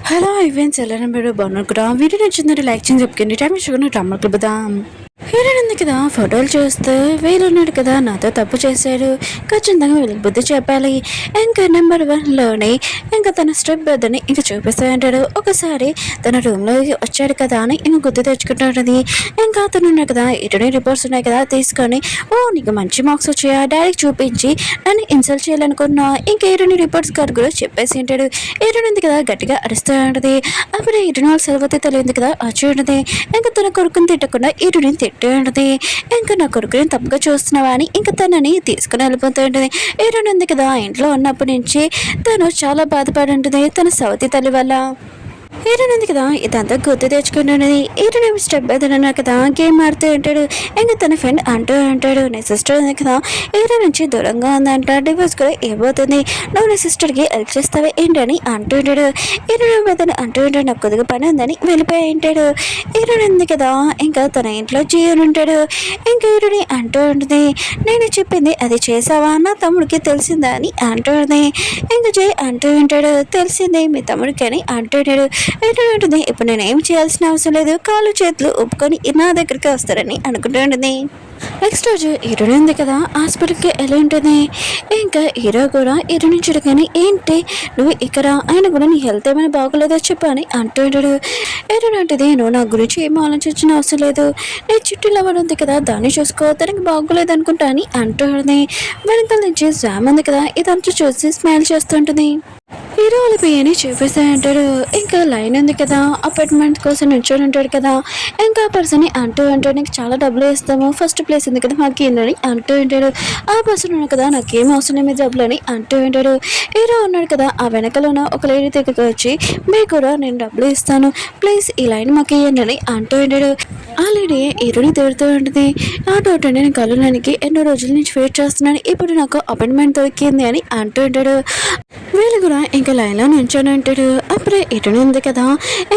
Hello events ఎలా మీరు బాగున్నారు కూడా వీడియో నచ్చిందంటే లైక్ చేసి చెప్పుకోండి టైం ఇచ్చుకుని డ్రామా క్లబ్దాం హీరోయిన్ ఉంది కదా ఫోటోలు చూస్తూ వీళ్ళు ఉన్నాడు కదా నాతో తప్పు చేశాడు ఖచ్చితంగా వీళ్ళకి బుద్ధి చెప్పాలి ఇంకా నెంబర్ 1లోనే ఇంకా తన స్టెప్ బ్రదర్ని ఇంకా చూపిస్తూ ఉంటాడు. ఒకసారి తన రూమ్లో వచ్చాడు కదా అని ఇంకా గుర్తు తెచ్చుకుంటుంటుంది. ఇంకా అతను ఉన్నాడు కదా ఇటునే రిపోర్ట్స్ ఉన్నాయి కదా తీసుకొని నీకు మంచి మార్క్స్ వచ్చాయా డాడీకి చూపించి నన్ను ఇన్సల్ట్ చేయాలనుకున్నా ఇంకా ఇటుని రిపోర్ట్స్ గారు కూడా చెప్పేసి ఉంటాడు. ఇటుని ఉంది కదా గట్టిగా అరుస్తూ ఉంటుంది. అప్పుడే ఇటుని వాళ్ళు సెలవుతే తెలియదు కదా వచ్చి ఉంటుంది. ఇంకా తన కొడుకుని తిట్టకుండా ఇటుని తిట్టు ఇంకా నా కొడుకుని తప్పుగా చూస్తున్నావా అని ఇంకా తనని తీసుకుని వెళ్ళిపోతూ ఉంటుంది. ఇటుని ఉంది కదా ఇంట్లో ఉన్నప్పటి నుంచి తను చాలా బాధపడి ఉంటుంది తన సవతి తల్లి వల్ల. హీరోయిన్ ఉంది కదా ఇదంతా గుర్తు తెచ్చుకుంటున్నది. హీరోయిన్ స్టెప్ బదులు కదా గేమ్ ఆడుతూ ఉంటాడు. ఇంకా తన ఫ్రెండ్ అంటూ ఉంటాడు నీ సిస్టర్ ఉంది కదా హీరో నుంచి దూరంగా ఉందంట డివోర్స్ కూడా ఇవ్వబోతుంది నువ్వు నీ సిస్టర్కి హెల్ప్ చేస్తావా ఏంటని అంటూ ఉంటాడు. హీరోయిన్ బదులు అంటూ ఉంటాడు నాకు కొద్దిగా పని ఉందని వెళ్ళిపోయి ఉంటాడు. హీరోయిన్ ఉంది కదా ఇంకా తన ఇంట్లో జీవన్ ఉంటాడు. ఇంకా హీరోని అంటూ ఉంటుంది నేను చెప్పింది అది చేసావా నా తమ్ముడికి తెలిసిందా అని అంటూ ఉంటుంది. ఇంకా జై అంటూ ఉంటాడు తెలిసిందే మీ తమ్ముడికి అని అంటూ ఉంటాడు. ఏంటంటుంది ఇప్పుడు నేను ఏం చేయాల్సిన అవసరం లేదు కాళ్ళు చేతులు ఒప్పుకొని నా దగ్గరికి వస్తారని అనుకుంటూ ఉంటుంది. నెక్స్ట్ రోజు హీరోని ఉంది కదా హాస్పిటల్కి వెళ్ళి ఉంటుంది. ఇంకా హీరో కూడా హీరోని చూడగానే ఏంటి నువ్వు ఇక్కడ ఆయన కూడా నీ హెల్త్ ఏమైనా బాగోలేదో చెప్పు అని అంటూ ఉంటాడు. హీరోని అంటుంది నువ్వు నా గురించి ఏం ఆలోచించిన అవసరం లేదు నీ చుట్టూ లవర్ ఉంది కదా దాన్ని చూసుకో తనకి బాగోలేదు అనుకుంటా అని అంటూ ఉంటుంది. వెనకాల నుంచి శామ్ ఉంది కదా ఇదంతా చూసి స్మైల్ చేస్తుంటుంది. హీరో వాళ్ళ పియ్యని చూపిస్తా అంటాడు. ఇంకా లైన్ ఉంది కదా అపార్ట్మెంట్ కోసం నుంచొని ఉంటాడు కదా ఇంకా పర్సన్ అంటూ ఉంటాడు నీకు చాలా డబ్బులు ఇస్తాము ఫస్ట్ ప్లేస్ ఉంది కదా మాకు ఏంటని అంటూ ఉంటాడు. ఆ పర్సన్ ఉన్నాడు కదా నాకేం అవసరం మీ డబ్బులు అని అంటూ ఉంటాడు. హీరో ఉన్నాడు కదా ఆ వెనకలో ఉన్న ఒక లేడీ దగ్గరికి వచ్చి మీకు కూడా నేను డబ్బులు ఇస్తాను ప్లీజ్ ఈ లైన్ మాకు ఇవ్వండి అని అంటూ ఉంటాడు. ఆ లేడీ హీరోని తిడుతూ ఉంటుంది ఆ డౌట్ అండి నేను కలవడానికి ఎన్నో రోజుల నుంచి వెయిట్ చేస్తున్నాను ఇప్పుడు నాకు అపాయింట్మెంట్ దొరికింది అని అంటూ ఉంటాడు. వీళ్ళు కూడా ఇంకా లైన్లో నుంచొని ఉంటాడు. అప్పుడే ఇటుని ఉంది కదా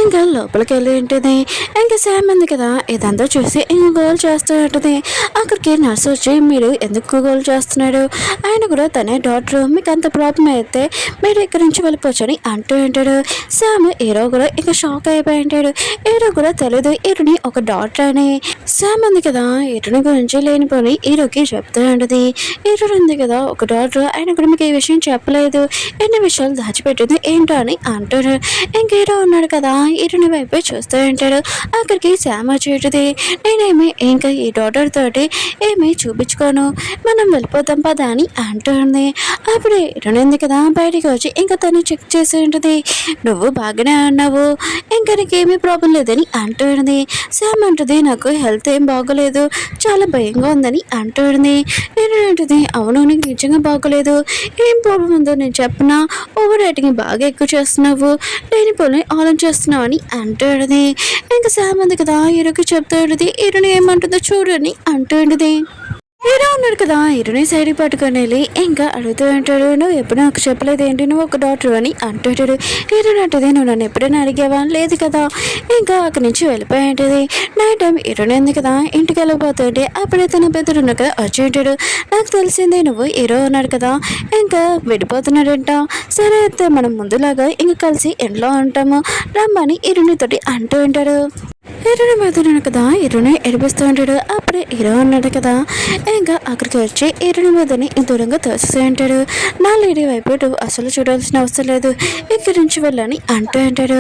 ఇంకా లోపలికి వెళ్ళి ఉంటుంది. ఇంకా శామ్ ఉంది కదా ఇదంతా చూసి ఇంకా గోల్ చేస్తూ ఉంటుంది. అక్కడికి నర్సు వచ్చి మీరు ఎందుకు గోల్ చేస్తున్నాడు ఆయన కూడా తనే డాక్టర్ మీకు అంత ప్రాబ్లం అయితే మీరు ఇక్కడి నుంచి వెళ్ళిపోవచ్చు అని అంటూ ఉంటాడు. శామ్ హీరో కూడా ఇంకా షాక్ అయిపోయి ఉంటాడు. హీరో కూడా తెలియదు హీరోని ఒక డాక్టర్ అని. శామ్ ఉంది కదా హీరోని గురించి లేనిపోని హీరోకి చెప్తూ ఉంటుంది. హీరో ఉంది కదా ఒక డాక్టర్ ఆయన కూడా మీకు ఈ విషయం చెప్పలేదు ఎన్ని విషయాలు దాచిపెట్టింది ఏంటో అని అంటారు. ఇంక హీరో ఉన్నాడు కదా హీరోని వైపు చూస్తూ ఉంటాడు. అక్కడికి శామ్ వచ్చేటిది నేనేమి ఇంకా ఈ డాటర్ తోటి ఏమి చూపించుకోను మనం వెళ్ళిపోతాం పదా అని అంటుంది. అప్పుడు హీరోని ఉంది కదా బయటికి వచ్చి ఇంకా తను చెక్ చేసి ఉంటుంది నువ్వు బాగానే అన్నావు ఇంకా నీకేమీ ప్రాబ్లం లేదని అంటుంది. శామ్ అంటుంది నాకు హెల్త్ ఏం బాగోలేదు చాలా భయంగా ఉందని అంటుంది. నేను అంటుంది అవును నీకు నిజంగా బాగోలేదు ఏం ప్రాబ్లం ఉందో నేను చెప్పనా ఓవర్ రేటింగ్ బాగా ఎక్కువ చేస్తున్నావు లేని పోనీ ఆలోచిస్తున్నావు అని అంటుంది. ఇంకా శామ్ ఉంది కదా హీరోకి చెప్తూ ఉంటుంది హీరోని ఏమంటుందో చూడని అంటుంది. హీరో ఉన్నాడు కదా హీరోని సైడ్ పట్టుకొని వెళ్ళి ఇంకా అడుగుతూ ఉంటాడు నువ్వు ఎప్పుడు నాకు చెప్పలేదు ఏంటి నువ్వు ఒక డాక్టర్ అని అంటుంటాడు. హీరోని అంటుంది నువ్వు నన్ను ఎప్పుడైనా అడిగావా లేదు కదా ఇంకా అక్కడి నుంచి వెళ్ళిపోయి ఉంటుంది. నైట్ టైం హీరోని ఉంది కదా ఇంటికి వెళ్ళిపోతుంటే అప్పుడే తన పెద్దలు ఉన్నాడు కదా వచ్చి ఉంటాడు. నాకు తెలిసిందే నువ్వు హీరో ఉన్నాడు కదా ఇంకా విడిపోతున్నాడంట సరే అయితే మనం ముందులాగా ఇంకా కలిసి ఇంట్లో ఉంటాము రమ్మని హీరోని తోటి అంటూ ఉంటాడు. హీరోని పెద్దలు కదా హీరోని ఏడిపిస్తూ ఉంటాడు. అప్పుడే హీరో ఉన్నాడు కదా ఇంకా అక్కడికి వచ్చి హీరోని మీదని దూరంగా తోసేస్తూ ఉంటాడు. నా లేడీ వైపు అసలు చూడాల్సిన అవసరం లేదు ఇక్కడి నుంచి వెళ్ళని అంటూ ఉంటాడు.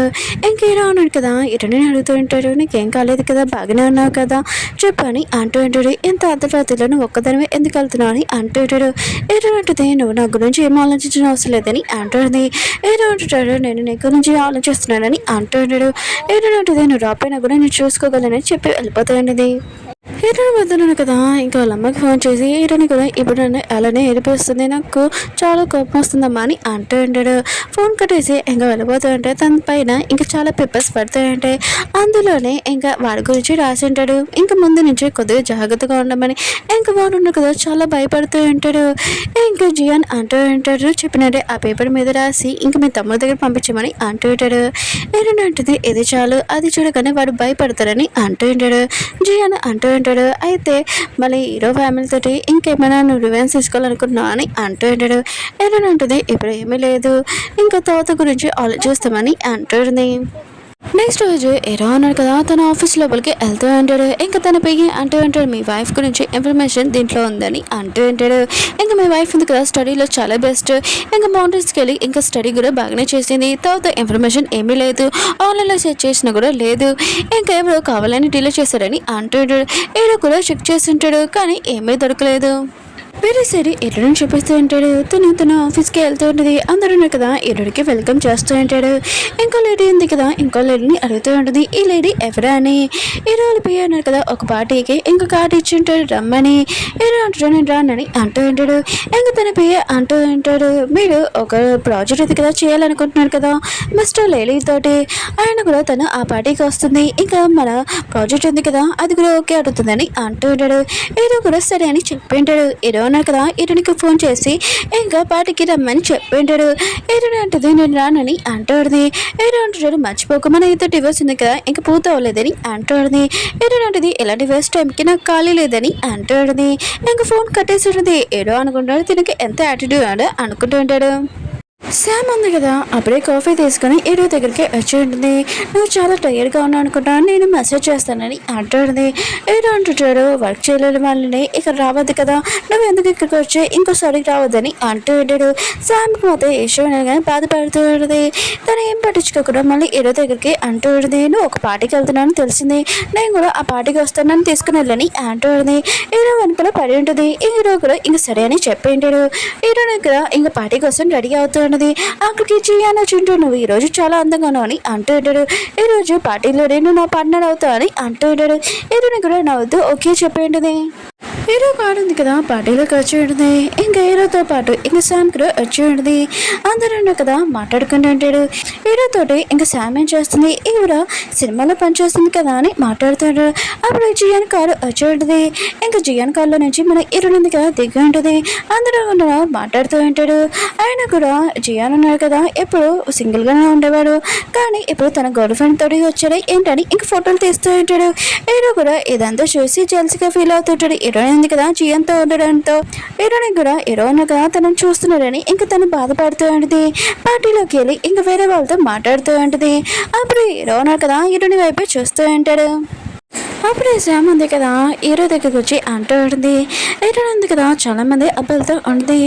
ఇంక హీరో ఉన్నాడు కదా హీరోని అడుగుతూ ఉంటాడు నీకేం కాలేదు కదా బాగానే ఉన్నావు కదా చెప్పని అంటూ ఉంటాడు. ఇంత అర్ధరాత్రిలో నువ్వు ఒక్కదానివే ఎందుకు వెళ్తున్నావు అని అంటూ ఉంటాడు. హీరో అంటుంది నువ్వు నా గురించి ఏం ఆలోచించిన అవసరం లేదని అంటుంది. హీరో అంటుంటాడు నేను నీ గురించి ఆలోచిస్తున్నానని అంటూ ఉంటాడు. హీరో అంటుంది నువ్వు రాపోయినా కూడా నేను చూసుకోగలనని చెప్పి వెళ్ళిపోతూ ఉంటుంది. హీరోని వద్దన్నాను కదా ఇంకా వాళ్ళ అమ్మకి ఫోన్ చేసి హీరోని కూడా ఇప్పుడు నన్ను అలానే ఏడిపిస్తుంది నాకు చాలా కోపం వస్తుందమ్మా అని అంటూ ఉంటాడు. ఫోన్ కట్టేసి ఇంకా వెళ్ళిపోతూ ఉంటే తన పైన ఇంకా చాలా పేపర్స్ పడుతూ ఉంటాయి. అందులోనే ఇంకా వాడి గురించి రాసి ఉంటాడు ఇంకా ముందు నుంచి కొద్దిగా జాగ్రత్తగా ఉండమని. ఇంకా వాడు ఉన్నాడు కదా చాలా భయపడుతూ ఉంటాడు. ఇంకా జియాన్ అంటూ ఉంటాడు చెప్పినట్టే ఆ పేపర్ మీద రాసి ఇంకా మీ తమ్ముడి దగ్గర పంపించమని అంటూ ఉంటాడు. హీరోని అంటుంది ఇది చాలు అది చూడగానే వాడు భయపడతారని అంటూ ఉంటాడు. జియాన్ అంటూ ఉంటాడు ఉంటాడు. అయితే మళ్ళీ హీరో ఫ్యామిలీ తోటి ఇంకేమైనా నువ్వు రివెన్స్ తీసుకోవాలనుకుంటున్నావు అని అంటూ ఉంటాడు. ఏదైనా ఇప్పుడు ఏమీ లేదు, ఇంకా తర్వాత గురించి ఆలోచిస్తామని అంటుంది. నెక్స్ట్ రోజు హీరో అన్నాడు కదా, తన ఆఫీస్ లోపలికి వెళ్తూ ఉంటాడు. ఇంకా తన పైకి అంటూ ఉంటాడు, మీ వైఫ్ గురించి ఇన్ఫర్మేషన్ దీంట్లో ఉందని అంటూ ఉంటాడు. ఇంకా మీ వైఫ్ ఉంది కదా స్టడీలో చాలా బెస్ట్, ఇంకా మౌంటైన్స్కి వెళ్ళి ఇంకా స్టడీ కూడా బాగానే చేసింది, తర్వాత ఇన్ఫర్మేషన్ ఏమీ లేదు, ఆన్లైన్లో సెర్చ్ చేసినా కూడా లేదు, ఇంకా ఎవరో కావాలని డిలీట్ చేశారని అంటూ ఉంటాడు. హీరో కూడా చెక్ చేస్తుంటాడు కానీ ఏమీ దొరకలేదు. వేరే సైడ్ ఎరుడిని చూపిస్తూ ఉంటాడు. తన ఆఫీస్కి వెళ్తూ ఉంటుంది. అందరూ కదా ఎరుడికి వెల్కమ్ చేస్తూ ఉంటాడు. ఇంకో లేడీ ఉంది కదా, ఇంకో లేడీని అడుగుతూ ఉంటుంది, ఈ లేడీ ఎవరా అని. హీరో వెళ్ళిపోయి అన్నారు కదా ఒక పార్టీకి, ఇంకో కార్డు ఇచ్చి ఉంటాడు రమ్మని. హీరో అంటాడు నేను రానని అంటూ ఉంటాడు. ఇంకా తన పేరు అంటూ ఉంటాడు, మీరు ఒక ప్రాజెక్ట్ ఇది కదా చేయాలనుకుంటున్నారు కదా మిస్టర్ లేడీ తోటి, ఆయన కూడా తను ఆ పార్టీకి వస్తుంది, ఇంకా మన ప్రాజెక్ట్ ఉంది కదా అది కూడా ఓకే అడుగుతుందని అంటూ ఉంటాడు. హీరో కూడా సరే అని చెప్పి ఉంటాడు. హీరో అన్నారు కదా హీరోనికి ఫోన్ చేసి ఇంకా పార్టీకి రమ్మని చెప్పింటాడు. హీరో అంటుంది నేను రానని అంటాడుది. హీరో అంటాడు మర్చిపోక మన ఇద్దరు డివోర్స్ ఉంది కదా ఇంకా పూర్తి అవ్వలేదని అంటాడుది. హీరో అంటుంది ఎలా డివోర్స్ టైంకి నాకు ఖాళీ లేదని అంటాడుది. ఇంకా ఫోన్ కట్టేసి ఉంటుంది. హీరో అనుకుంటాడు దీనికి ఎంత యాటిట్యూడ్ అనుకుంటూ ఉంటాడు. శామ్ ఉంది కదా అప్పుడే కాఫీ తీసుకొని హీరో దగ్గరికి వచ్చి ఉంటుంది. నువ్వు చాలా టైర్డ్గా ఉన్నావు అనుకుంటా, నేను మెసేజ్ చేస్తానని అంటాడుది. హీరో అంటుంటాడు వర్క్ చేయలేని వాళ్ళని ఇక్కడ రావద్దు కదా, నువ్వు ఎందుకు ఇక్కడికి వచ్చి ఇంకోసారి రావద్దని అంటూ ఉంటాడు. శామ్కి మాత్రం ఇష్టం కానీ బాధపడుతూ ఉంటుంది. తను ఏం పట్టించుకోకుండా మళ్ళీ హీరో దగ్గరికి అంటూ ఉంటుంది, నువ్వు ఒక పార్టీకి వెళ్తున్నాను తెలిసింది, నేను కూడా ఆ పార్టీకి వస్తానని తీసుకుని వెళ్ళని అంటూ ఉంటుంది. హీరో వెనుకలో పడి ఉంటుంది. హీరో కూడా ఇంక సరే అని చెప్పి ఉంటాడు. హీరో దగ్గర ఇంక పార్టీ కోసం రెడీ అవుతూ ఉన్నది. అక్కడికి జియానా చింటూ నువ్వు ఈరోజు చాలా అందంగా ఉన్నావు అని అంటూ ఉంటాడు. ఈరోజు పార్టీలో నేను నా పార్ట్నర్ అవుతావు అని అంటూ ఉంటాడు. హీరోని కూడా నవ్వుతూ ఓకే చెప్పేంటిది. హీరో కాడు ఉంది కదా పార్టీలోకి వచ్చి ఉంటుంది. ఇంకా హీరోతో పాటు ఇంకా శామ్ కూడా వచ్చి ఉంటుంది. అందరూ కదా మాట్లాడుకుంటూ ఉంటాడు. హీరోతోటి ఇంకా శామ్ ఏం చేస్తుంది, ఈవిడ సినిమాలో పనిచేస్తుంది కదా అని మాట్లాడుతుంటాడు. అప్పుడు జియాన్ కారు వచ్చి ఉంటుంది. ఇంకా జియాన్ కారులో నుంచి మన హీరోని ఉంది కదా దిగి ఉంటుంది. అందరూ కూడా మాట్లాడుతూ ఉంటాడు. ఆయన కూడా జియాన్ ఉన్నాడు కదా ఎప్పుడు సింగిల్గానే ఉండేవాడు, కానీ ఇప్పుడు తన గర్ల్ ఫ్రెండ్ తోటి వచ్చాడు ఏంటని ఇంక ఫోటోలు తీస్తూ ఉంటాడు. హీరో కూడా ఇదంతా చూసి జెల్సీగా ఫీల్ అవుతుంటాడు. హీరోయిన్ ఉంది కదా జియాన్తో ఉండడంతో హీరోని కూడా హీరోయిన్ కదా తనని చూస్తున్నాడని ఇంకా తను బాధపడుతూ ఉంటుంది. పార్టీలోకి వెళ్ళి ఇంకా వేరే వాళ్ళతో మాట్లాడుతూ ఉంటుంది. అప్పుడు హీరోయిన్ కదా హీరోని వైపే చూస్తూ ఉంటాడు. అప్పుడే శామ్ ఉంది కదా హీరో దగ్గరికి వచ్చి అంటూ ఉంటుంది, హీరో ఉంది కదా చాలా మంది అబ్బాయిలతో ఉంటుంది,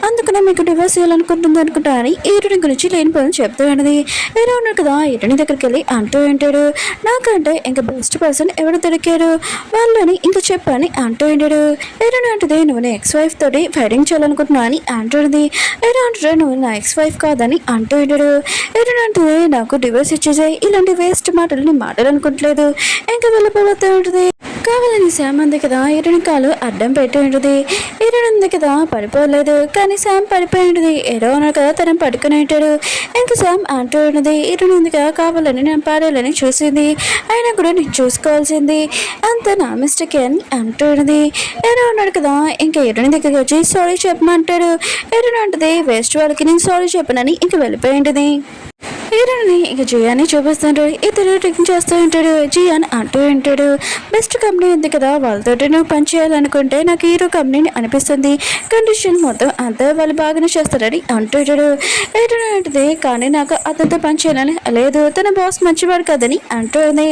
అందుకనే మీకు డివోర్స్ చేయాలనుకుంటుంది అనుకుంటా అని హీరోని గురించి లేనిపోని చెప్తూ ఉంటుంది. హీరో ఉన్నాడు కదా హీరోని దగ్గరికి వెళ్ళి అంటూ ఉంటాడు, నాకంటే ఇంకా బెస్ట్ పర్సన్ ఎవరు దొరికారు వాళ్ళని ఇంకా చెప్పని అంటూ ఉంటాడు. హీరోని అంటుంది నువ్వు నా ఎక్స్ వైఫ్ తోటి ఫైటింగ్ చేయాలనుకుంటున్నా అని అంటుంది. హీరో అంటాడు నువ్వు నా ఎక్స్ వైఫ్ కాదని అంటూ ఉంటాడు. హీరోని అంటుంది నాకు డివోర్స్ ఇచ్చేసాయి, ఇలాంటి వేస్ట్ మాటలు నేను మాట్లాడాలనుకుంటలేదు, ఇంకా వెళ్ళిపోతూ ఉంటుంది. కావాలని శామ్ ఉంది కదా హీరోని కాలు అడ్డం పెట్టి ఉంటుంది. హీరోని ఉంది కదా పడిపోలేదు కానీ శామ్ పడిపోయి ఉంటుంది. హీరో ఉన్నాడు కదా తను పడుకుని ఉంటాడు. ఇంకా శామ్ అంటూ ఉన్నది హీరోని ఉంది కదా కావాలని నేను పాడాలని చూసింది, అయినా కూడా నేను చూసుకోవాల్సింది అంత నా మిస్టేక్ అని అంటూ ఉన్నది. హీరో ఉన్నాడు కదా ఇంకా హీరోని దగ్గరికి వచ్చి సారీ చెప్పమంటాడు. హీరోని అంటది వేస్ట్ వాళ్ళకి నేను సారీ చెప్పనని ఇంక వెళ్ళిపోయి ఉంటుంది. హీరోని ఇక జియాని చూపిస్తుంటాడు. ఇతడు టిక్ చేస్తూ ఉంటాడు. జియాన్ అంటూ ఉంటాడు బెస్ట్ కంపెనీ ఉంది కదా వాళ్ళతో నువ్వు పని చేయాలనుకుంటే నాకు హీరో కంపెనీని అనిపిస్తుంది, కండిషన్ మొత్తం అంతా వాళ్ళు బాగానే చేస్తారని అంటుంటాడు. హీరో అంటుంది కానీ నాకు అతనితో పని చేయాలని లేదు, తన బాస్ మంచివాడు కదని అంటుంది.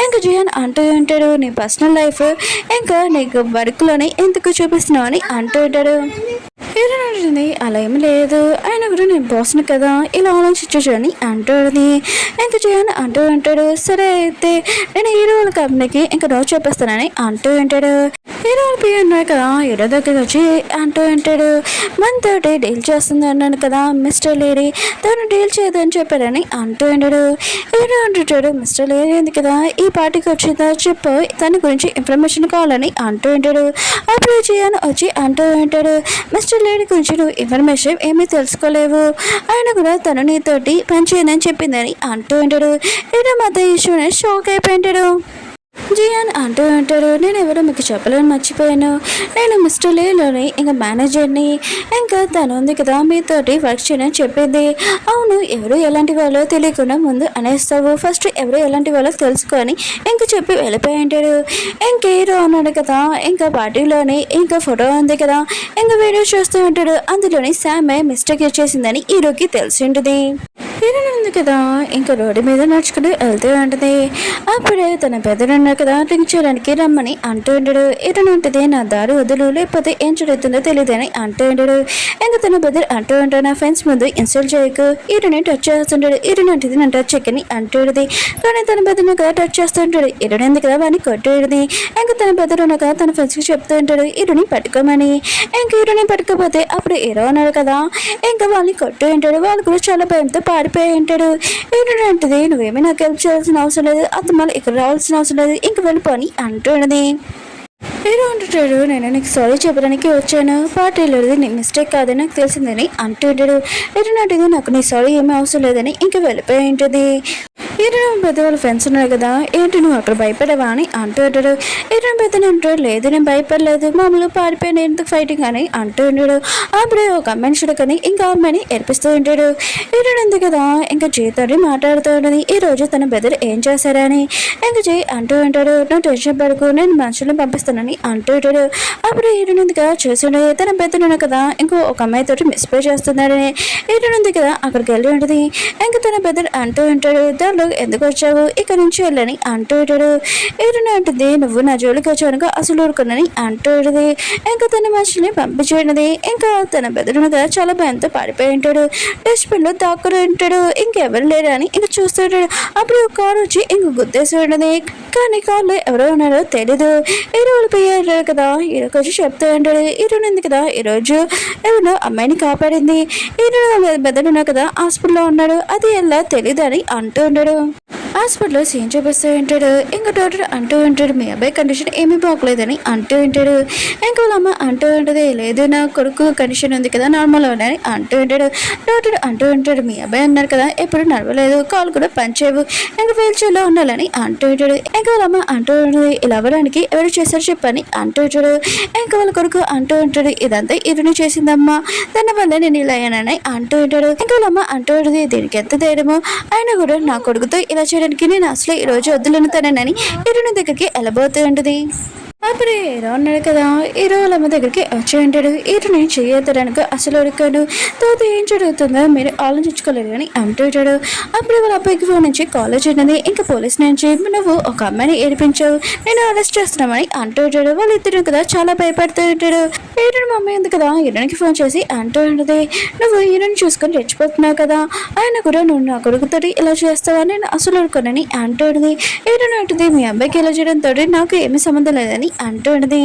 ఇంకా జియాన్ అంటూ ఉంటాడు నీ పర్సనల్ లైఫ్ ఇంకా నీకు వర్క్లోనే ఎందుకు చూపిస్తున్నావు అని అంటూ ఉంటాడు. హీరో అంటుంది అలా ఏమి లేదు, ఆయన కూడా నేను బాస్ను కదా ఇలా ఆలోచించని అంటుంది. ఇంకా జియాన్ అంటూ ఉంటాడు సరే అయితే నేను హీరో వాళ్ళ కంపెనీకి ఇంకా రోజు చెప్పేస్తానని అంటూ ఉంటాడు. హీరో పి అన్నాడు కదా హీరో దగ్గరికి వచ్చి అంటూ ఉంటాడు మనతోటి డీల్ చేస్తుంది అన్నాను కదా మిస్టర్ లేడీ, తను డీల్ చేయదని చెప్పారని అంటూ ఉంటాడు. హీరో అంటుంటాడు మిస్టర్ లేడీ ఉంది కదా ఈ పార్టీకి వచ్చిందా చెప్పు, దాని గురించి ఇన్ఫర్మేషన్ కావాలని అంటూ ఉంటాడు. అప్పుడు జియాన్ వచ్చి అంటూ ఉంటాడు మిస్టర్ లేడీ గురించి నువ్వు ఇన్ఫర్మేషన్ ఏమీ తెలుసుకోలేవు, ఆయన కూడా తను నీతోటి పని చేయనని చెప్పిందని అంటూ ఉంటాడు. హీరో మాత్రం ఇష్యూని షాక్ అయిపోయింటాడు. జియాన్ అంటూ ఉంటాడు, నేను ఎవరో మీకు చెప్పలేని మర్చిపోయాను, నేను మిస్టర్ లేలోని ఇంకా మేనేజర్ని, ఇంకా తను ఉంది కదా మీతోటి వర్క్ చేయని చెప్పింది. అవును, ఎవరు ఎలాంటి వాళ్ళో తెలియకుండా ముందు అనేస్తావు, ఫస్ట్ ఎవరు ఎలాంటి వాళ్ళో తెలుసుకొని ఇంక చెప్పి వెళ్ళిపోయి ఉంటాడు. ఇంక హీరో ఉన్నాడు కదా, ఇంకా పార్టీలోని ఇంకా ఫోటో ఉంది కదా, ఇంకా వీడియో చూస్తూ ఉంటాడు. అందులోని శామే మిస్టేక్ చేసిందని హీరోకి తెలిసి ఉంటుంది. హీరోయిన్ ఉంది కదా, ఇంకా రోడ్డు మీద నడుచుకుంటూ వెళ్తూ ఉంటుంది. అప్పుడే తన పెద్దలున్నారు కదా డ్రింక్ చేయడానికి రమ్మని అంటూ ఉంటాడు. హీరోయిన్ ఉంటుంది, నా దారి వదులు లేకపోతే ఏం జరుగుతుందో తెలియదని అంటూ ఉంటాడు. ఇంకా తన బెదర్ అంటూ ఉంటాడు, నా ఫ్రెండ్స్ ముందు ఇన్సల్ట్ చేయకు. హీరోయిన్ టచ్ చేస్తుంటాడు. హీరోయిన్ ఉంటుంది, నన్ను టచ్ చెక్కని అంటుంది. కానీ తన బెదర్ని కదా టచ్ చేస్తూ ఉంటాడు. హీరోయిన్ ఉంది కదా వాడిని కొట్టేది. ఇంకా తన బెదర్ ఉన్న కదా తన ఫ్రెండ్స్కి చెప్తూ ఉంటాడు హీరోని పట్టుకోమని. ఇంకా హీరోని పట్టుకోపోతే అప్పుడు హీరో ఉన్నాడు కదా, ఇంకా వాళ్ళని కొట్టు ఉంటాడు. వాళ్ళు కూడా చాలా భయంతో పారిపోయి ఉంటాడు. ఏంటంటే నువ్వేమీ నాకు హెల్ప్ చేయాల్సిన అవసరం లేదు, అతను మళ్ళీ ఇక్కడ రావాల్సిన అవసరం లేదు, ఇంక వెళ్ళిపోని అంటున్నది. హీరో అంటుంటాడు, నేను నీకు సారీ చెప్పడానికి వచ్చాను, పార్టీలో నీ మిస్టేక్ కాదని నాకు తెలిసిందని అంటుంటాడు. ఏంటంటే నాకు నీ సారీ ఏమీ అవసరం లేదని ఇంకా వెళ్ళిపోయి ఉంటుంది. హీరో పెద్దవాళ్ళ ఫ్రెండ్స్ ఉన్నారు కదా, ఏంటి నువ్వు అక్కడ భయపడవా అని అంటూ ఉంటాడు. హీరో పెద్ద అంటాడు, లేదు నేను భయపడలేదు, మామూలు పారిపోయిన ఎందుకు ఫైటింగ్ అని అంటూ ఉంటాడు. అప్పుడే ఒక అమ్మాయిని చూడకని ఇంకా అమ్మాయిని ఏర్పిస్తూ ఉంటాడు. హీరో ఉంది కదా, ఇంకా జయతో మాట్లాడుతూ ఉంటుంది, ఈ రోజు తన బెదర్ ఏం చేశారని. ఇంకా జై అంటూ ఉంటాడు, నువ్వు టెన్షన్ పడుకు, నేను మనుషులను పంపిస్తానని అంటూ ఉంటాడు. అప్పుడు హీరో ఉంది కదా చూస్తుండే తన పెద్దలు కదా ఇంకో ఒక అమ్మాయితోటి మిస్పే చేస్తున్నాడని. హీరో ఉంది కదా అక్కడికి వెళ్ళి ఉంటుంది. ఇంకా తన బెదర్ అంటూ ఉంటాడు, దానిలో ఎందుకు వచ్చావు, ఇక్కడ నుంచి వెళ్ళని అంటూ ఉంటాడు. హీరోయిన్ అంటుంది, నువ్వు నా జోలికి వచ్చానుక అసలు ఊరుకున్నని అంటూ ఉంటుంది. ఇంకా తన మనుషుల్ని పంపించేది. ఇంకా తన బెదరును కదా చాలా భయంతో పారిపోయి ఉంటాడు. డస్ట్బిన్ లో దాక్కుని ఉంటాడు. ఇంకెవరు లేరు అని ఇంక చూస్తూ ఉంటాడు. అప్పుడు కారు వచ్చి ఇంక గుద్దేసి ఉన్నది. కానీ కార్లో ఎవరో ఉన్నారో తెలీదు. హీరోలు పోయారు కదా, హీరోకి వచ్చి చెప్తూ ఉంటాడు, హీరోయిన్ ఉంది కదా ఈరోజు ఎవరో అమ్మాయిని కాపాడింది, హీరో బెదరున్నా కదా హాస్పిటల్లో ఉన్నాడు, అది ఎలా తెలీదు అని అంటూ ఉంటాడు. హాస్పిటల్లో సీన్ చూపిస్తూ ఉంటాడు. ఇంకా డాక్టర్ అంటూ ఉంటాడు, మీ అబ్బాయి కండిషన్ ఏమీ బాగలేదని అంటూ ఉంటాడు. ఇంకా వాళ్ళ అమ్మ అంటూ ఉంటుంది, లేదు నా కొడుకు కండిషన్ ఉంది కదా నార్మల్ అని అంటూ ఉంటాడు. డాక్టర్ అంటూ ఉంటాడు, మీ అబ్బాయి అన్నారు కదా ఎప్పుడు నడవలేదు, కాలు కూడా పనిచేయవు, ఇంకా వీల్చైర్లో ఉండాలని అంటూ ఉంటాడు. ఇంకా వాళ్ళ అమ్మ అంటూ ఉంటుంది, ఇలా అవ్వడానికి ఎవరు చేశారు చెప్పని అంటూ ఉంటాడు. ఇంకా వాళ్ళ కొడుకు అంటూ ఉంటాడు, ఇదంతా ఇరుని చేసిందమ్మా, దానివల్ల నేను ఇలా అయ్యానని అంటూ ఉంటాడు. ఇంకా వాళ్ళ అమ్మ అంటూ ఉంటుంది, దీనికి ఎంత ధైర్యమో, ఆయన కూడా నా కొడుకుతో ఇలా చేయడానికి నేను అసలు ఈరోజు వద్దులను తనని హీరోని దగ్గరికి వెళ్ళబోతూ ఉంటుంది. అప్పుడు హీరో ఉన్నాడు కదా, హీరో వాళ్ళ అమ్మ దగ్గరికి వచ్చి ఉంటాడు, హీరో నేను చేయొద్దడానికి అసలు అడుగుతాడు, తర్వాత ఏం జరుగుతుందో మీరు ఆలోచించుకోలేదు అని అంటుంటాడు. అప్పుడు వాళ్ళ అబ్బాయికి ఫోన్ నుంచి కాల్ వచ్చినది. ఇంకా పోలీస్ నుంచి నువ్వు ఒక అమ్మాయిని ఏడిపించావు, నేను అరెస్ట్ చేస్తున్నామని అంటుంటాడు. వాళ్ళిద్దరు కదా చాలా భయపడుతూ ఉంటాడు. హీరోని మమ్మీ ఉంది కదా హీరోనికి ఫోన్ చేసి అంటూ ఉంటుంది, నువ్వు హీరోని చూసుకొని రెచ్చిపోతున్నావు కదా, ఆయన కూడా నువ్వు నా కొడుకుతో ఇలా చేస్తావా, నేను అసలు అడుగుకోనని అంటుంది. హీరోని అంటుంది, మీ అబ్బాయికి ఇలా చేయడంతో నాకు ఏమీ సంబంధం లేదని అంటూ ఉండదు.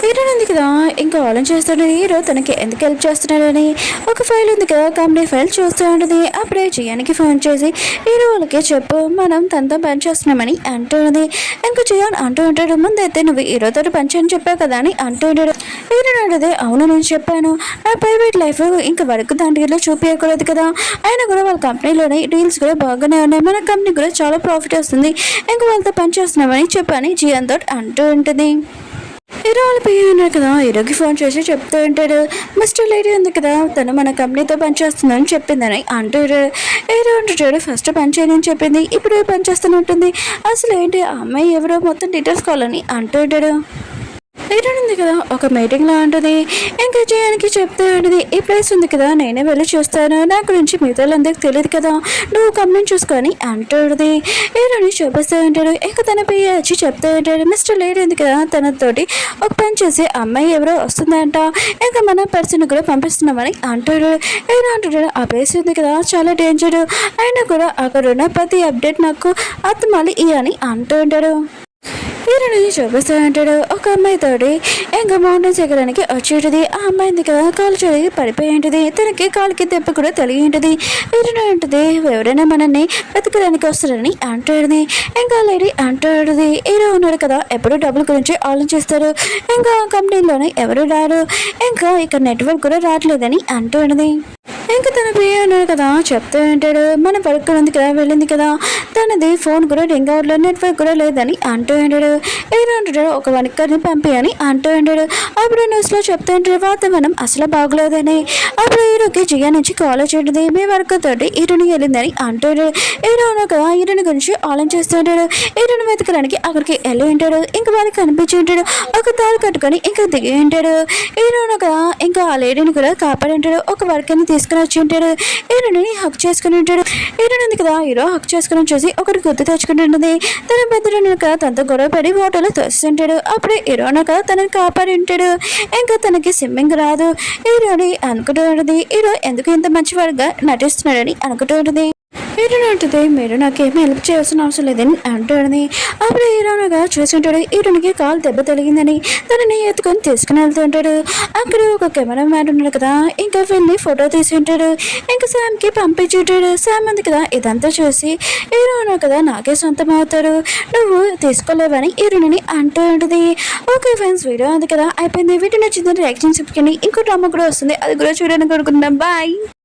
హీరో ఉంది కదా ఇంకా ఆలోచన చేస్తాడు, హీరో తనకి ఎందుకు హెల్ప్ చేస్తున్నాడని. ఒక ఫైల్ ఉంది కదా కంపెనీ ఫైల్ చూస్తూ ఉంటుంది. అప్పుడే జియాన్కి ఫోన్ చేసి హీరో వాళ్ళకి చెప్పు మనం తనతో పని చేస్తున్నామని అంటున్నది. ఇంకా జియాన్ అంటూ ఉంటాడు, ముందైతే నువ్వు హీరోతో పని చేయని చెప్పావు కదా అని అంటూ ఉంటాడు. హీరో అడిగితే అవును నేను చెప్పాను, నా ప్రైవేట్ లైఫ్ ఇంకా వరకు దాంట్లో చూపించకూడదు కదా, అయినా కూడా వాళ్ళ కంపెనీలోనే డీల్స్ కూడా బాగానే ఉన్నాయి, మన కంపెనీ కూడా చాలా ప్రాఫిట్ వస్తుంది, ఇంకా వాళ్ళతో పని చేస్తున్నామని చెప్పని జియాన్ తోటి అంటూ ఉంటుంది. హీరో వాళ్ళు పియ్యి ఉన్నారు కదా, హీరోకి ఫోన్ చేసి చెప్తూ ఉంటాడు, మిస్టర్ లేడీ ఉంది కదా తను మన కంపెనీతో పనిచేస్తుందని చెప్పిందని అంటాడు. హీరో అంటాడు, ఫస్ట్ పని చేయని చెప్పింది, ఇప్పుడు పని చేస్తున్నట్టుంది, అసలు ఏంటి ఆ అమ్మాయి ఎవరో మొత్తం డీటెయిల్స్ కావాలని అంటాడు. హీరోయిన్ ఉంది కదా ఒక మీటింగ్లో ఉంటుంది. ఇంకా జయానికి చెప్తూ ఉంటుంది, ఈ ప్లేస్ ఉంది కదా నేనే వెళ్ళి చూస్తాను, నా గురించి మిగతా వాళ్ళందరికీ తెలియదు కదా, నువ్వు కంపెనీ చూసుకొని అంటుంది. హీరోని చూపిస్తూ ఉంటాడు. ఇంకా తన పియ్య వచ్చి చెప్తూ ఉంటాడు, మిస్టర్ లేడీ ఉంది కదా తనతోటి ఒక పని చేసి అమ్మాయి ఎవరో వస్తుందంట, ఇంకా మన పర్సన్ కూడా పంపిస్తున్నామని అంటాడు. హీరో అంటాడు, ఆ ప్లేస్ ఉంది కదా చాలా డేంజర్, అయినా కూడా అక్కడ ఉన్న ప్రతి అప్డేట్ నాకు అర్థమాలి అని అంటూ ఉంటాడు. హీరోని చూపిస్తూ ఉంటాడు. ఒక అమ్మాయితోటి ఇంకా మౌంటైన్స్ ఎక్కడానికి వచ్చేటిది. ఆ అమ్మాయి కదా కాలు చదివి పడిపోయి ఉంటుంది. తనకి కాలుకి దెబ్బ కూడా తెలియ ఉంటుంది. హీరోని ఉంటుంది, ఎవరైనా మనల్ని వెతకడానికి వస్తారని అంటాడుది. ఇంకా లేడీ అంటాడుది, హీరో ఉన్నాడు కదా ఎప్పుడు డబ్బుల గురించి ఆలోచిస్తారు, ఇంకా కంపెనీలోనే ఎవరు రారు, ఇంకా ఇక్కడ నెట్వర్క్ కూడా రావట్లేదని అంటాడుది. ఇంకా తన ప్రియ ఉన్నాడు కదా చెప్తూ ఉంటాడు, మన వర్క్ ఉంది కదా వెళ్ళింది కదా, తనది ఫోన్ కూడా రింగ్ అవుట్లో నెట్వర్క్ కూడా లేదని అంటూ ఉంటాడు. ఏదో అంటాడు, ఒక వర్కర్ని పంపి అని అంటూ ఉంటాడు. అప్పుడు న్యూస్లో చెప్తూ ఉంటాడు వాతావరణం అసలు బాగోలేదని. అప్పుడు హీరోకి జియా నుంచి కాల్ వచ్చేది, మీ వర్క్ తోటి హీరోని వెళ్ళిందని అంటాడు. హీరో కదా హీరోని గురించి ఆలోచిస్తూ ఉంటాడు. హీరోని వెతకడానికి అక్కడికి వెళ్ళి ఉంటాడు. ఇంకా వాళ్ళకి కనిపించి ఉంటాడు, ఒక తాడు కట్టుకొని ఇంకా దిగి ఉంటాడు. హీరోను కదా ఇంకా ఆ లేడీని కూడా కాపాడి ఉంటాడు. ఒక వర్కర్ని తీసుకుని వచ్చి ఉంటాడు. హీరోని హక్ చేసుకుని ఉంటాడు. హీరోని ఉంది కదా హీరో హక్ చేసుకుని చూసి ఒకటి గుర్తు తెచ్చుకుంటుంటుంది. తన పెద్దడు కదా తనతో గొడవ పడి వాటర్లో తోస్తుంటాడు. అప్పుడు హీరోను కదా తనని కాపాడి ఉంటాడు. ఇంకా తనకి స్విమ్మింగ్ రాదు. హీరోని అనుకుంటూ ఉంటుంది, హీరో ఎందుకు ఇంత మంచివాడిగా నటిస్తున్నాడని అనుకుంటూ ఉంటుంది. హీరోని అంటుంది, మీరు నాకేమీ హెల్ప్ చేయాల్సిన అవసరం లేదని అంటాడని. అప్పుడు హీరోనుగా చూస్తుంటాడు. హీరోనికి కాలు దెబ్బ తగిలిందని తనని ఎత్తుకొని తీసుకుని వెళ్తుంటాడు. అక్కడ ఒక కెమెరా మ్యాన్ ఉన్నాడు కదా, ఇంకా వెళ్ళి ఫోటో తీసి ఉంటాడు. ఇంకా శామ్కి పంపించుంటాడు. శామ్ ఉంది కదా ఇదంతా చూసి హీరోను కదా నాకే సొంతం అవుతాడు, నువ్వు తీసుకోలేవని హీరోని అంటూ ఉంటుంది. ఓకే ఫ్రెండ్స్, వీడియో ఉంది కదా అయిపోయింది. వీడియో నచ్చిందని రియాక్షన్ చెప్పుకొని ఇంకో డ్రామా కూడా వస్తుంది, అది కూడా చూడడానికి కోరుకుందాం. బాయ్.